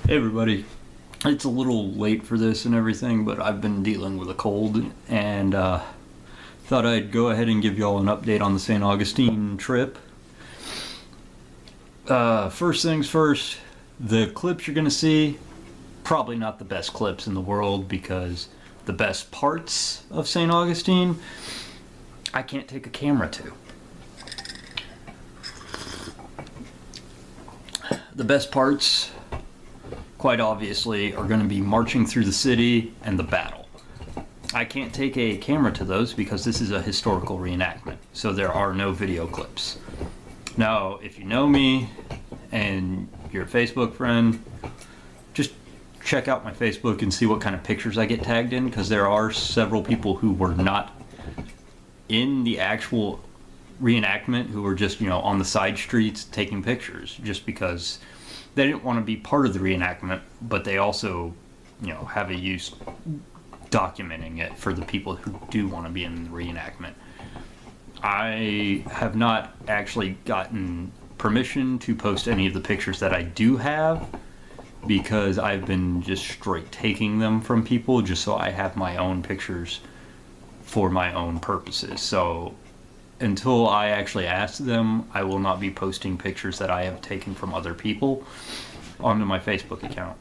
Hey everybody, it's a little late for this and everything, but I've been dealing with a cold and thought I'd go ahead and give y'all an update on the St. Augustine trip. First things first, the clips you're going to see, probably not the best clips in the world because the best parts of St. Augustine, I can't take a camera to. The best parts, quite obviously, are going to be marching through the city and the battle. I can't take a camera to those because this is a historical reenactment, so there are no video clips. Now, if you know me and you're a Facebook friend, just check out my Facebook and see what kind of pictures I get tagged in, because there are several people who were not in the actual reenactment who were just, on the side streets taking pictures just because they didn't want to be part of the reenactment, but they also, have a use documenting it for the people who do want to be in the reenactment. I have not actually gotten permission to post any of the pictures that I do have because I've been just straight taking them from people just so I have my own pictures for my own purposes. So until I actually ask them, I will not be posting pictures that I have taken from other people onto my Facebook account.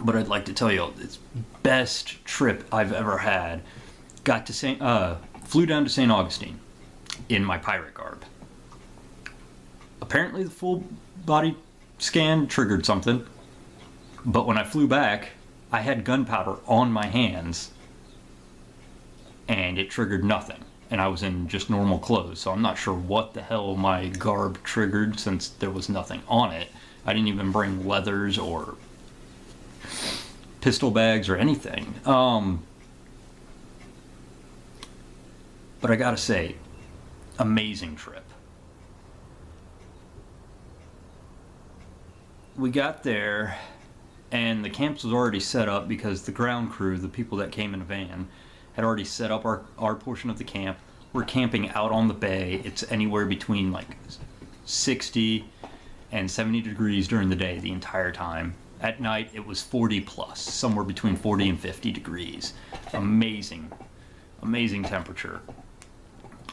But I'd like to tell you, it's best trip I've ever had. Flew down to St. Augustine in my pirate garb. Apparently the full body scan triggered something, but when I flew back, I had gunpowder on my hands and it triggered nothing. And I was in just normal clothes, so I'm not sure what the hell my garb triggered since there was nothing on it. I didn't even bring leathers or pistol bags or anything. But I gotta say, amazing trip. We got there, and the camps was already set up because the ground crew, the people that came in a van, had already set up our portion of the camp. We're camping out on the bay. It's anywhere between like 60 and 70 degrees during the day the entire time. At night it was 40 plus, somewhere between 40 and 50 degrees. Amazing temperature.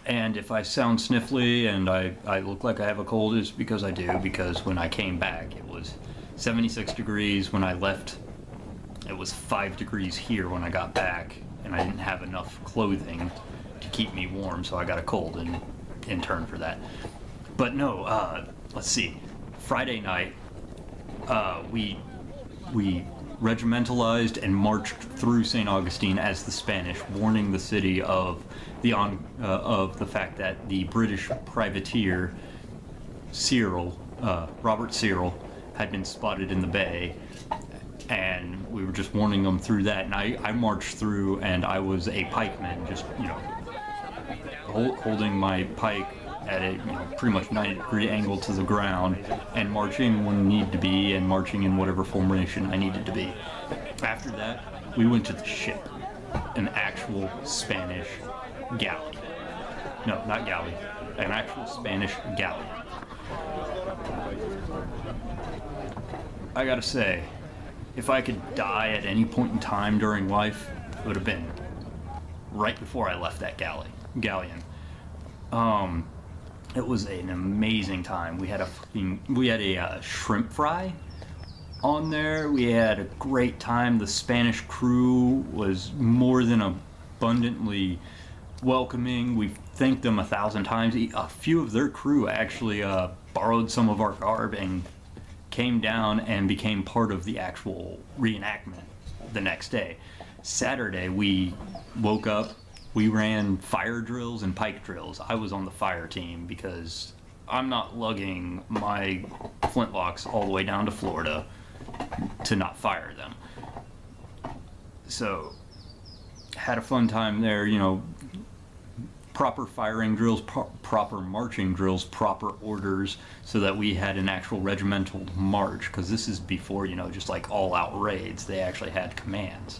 And if I sound sniffly and I look like I have a cold, it's because I do, because when I came back it was 76 degrees when I left. It was 5 degrees here when I got back, and I didn't have enough clothing to keep me warm, so I got a cold in turn for that. But no, let's see. Friday night, we regimentalized and marched through St. Augustine as the Spanish, warning the city of the fact that the British privateer Robert Searles, had been spotted in the bay. And we were just warning them through that, and I marched through, and I was a pikeman, just holding my pike at a pretty much 90-degree angle to the ground, and marching when needed to be, and marching in whatever formation I needed to be. After that, we went to the ship, an actual Spanish galley. No, not galley, an actual Spanish galleon. I gotta say, if I could die at any point in time during life, it would have been right before I left that galleon. It was an amazing time. We had a shrimp fry on there. We had a great time. The Spanish crew was more than abundantly welcoming. We thanked them 1,000 times. A few of their crew actually borrowed some of our garb and came down and became part of the actual reenactment the next day. Saturday, we woke up, we ran fire drills and pike drills. I was on the fire team because I'm not lugging my flintlocks all the way down to Florida to not fire them. So, had a fun time there, proper firing drills, proper marching drills, proper orders, so that we had an actual regimental march, because this is before, just like all-out raids. They actually had commands.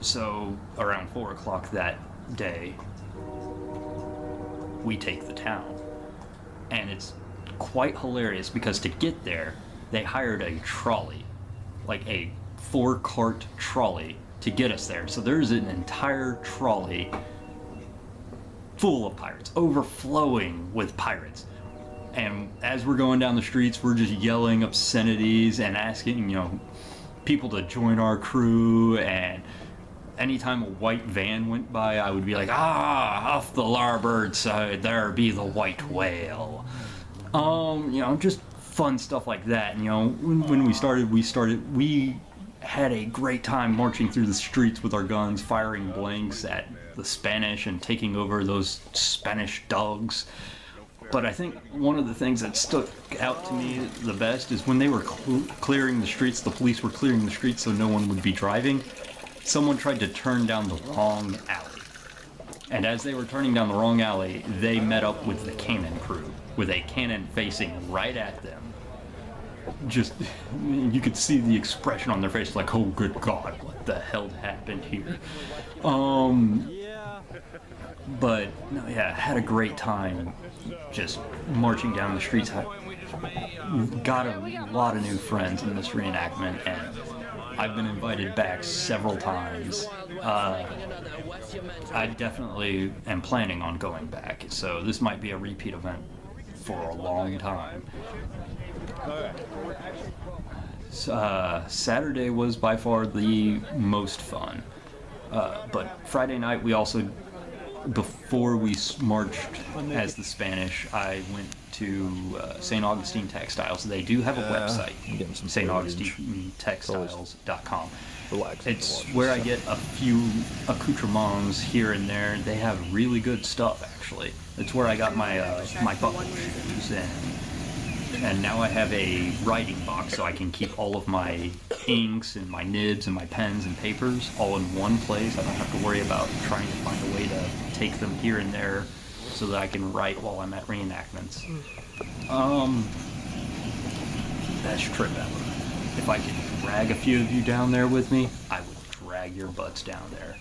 So around 4 o'clock that day, we take the town. And it's quite hilarious because to get there, they hired a trolley, like a 4-cart trolley to get us there. So there's an entire trolley full of pirates, overflowing with pirates. And as we're going down the streets, we're just yelling obscenities and asking, people to join our crew. And anytime a white van went by, I would be like, off the larboard side, there be the white whale. Just fun stuff like that. When we started, we had a great time marching through the streets with our guns, firing blanks at the Spanish and taking over those Spanish dogs. But I think one of the things that stuck out to me the best is when they were clearing the streets, the police were clearing the streets so no one would be driving, someone tried to turn down the wrong alley. And as they were turning down the wrong alley, they met up with the cannon crew, with a cannon facing right at them. Just, you could see the expression on their face, like, oh good God, what the hell happened here? But, no, yeah, had a great time just marching down the streets. Got a lot of new friends in this reenactment, and I've been invited back several times. I definitely am planning on going back, so this might be a repeat event for a long time. Saturday was by far the most fun, but Friday night we also, before we marched as the Spanish, I went to St. Augustine Textiles. They do have a website, staugustimetextiles.com. It's where I get a few accoutrements here and there. They have really good stuff, actually. It's where I got my my buckle shoes, and now I have a writing box so I can keep all of my inks and my nibs and my pens and papers all in one place. I don't have to worry about trying to find a way to take them here and there so that I can write while I'm at reenactments. Best trip ever. If I could drag a few of you down there with me, I would drag your butts down there.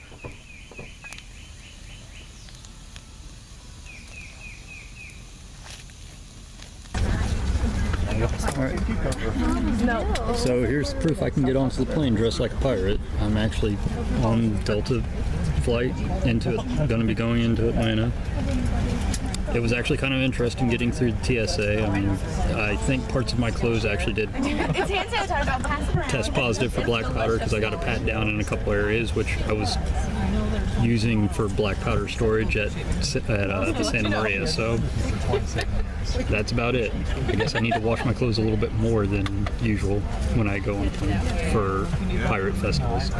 Alright. No. So here's proof I can get onto the plane dressed like a pirate. I'm actually on Delta flight going to be going into Atlanta. It was actually kind of interesting getting through the TSA. I mean, I think parts of my clothes actually did test positive for black powder because I got a pat down in a couple areas, which I was using for black powder storage at the Santa Maria. So that's about it. I guess I need to wash my clothes a little bit more than usual when I go on for pirate festivals.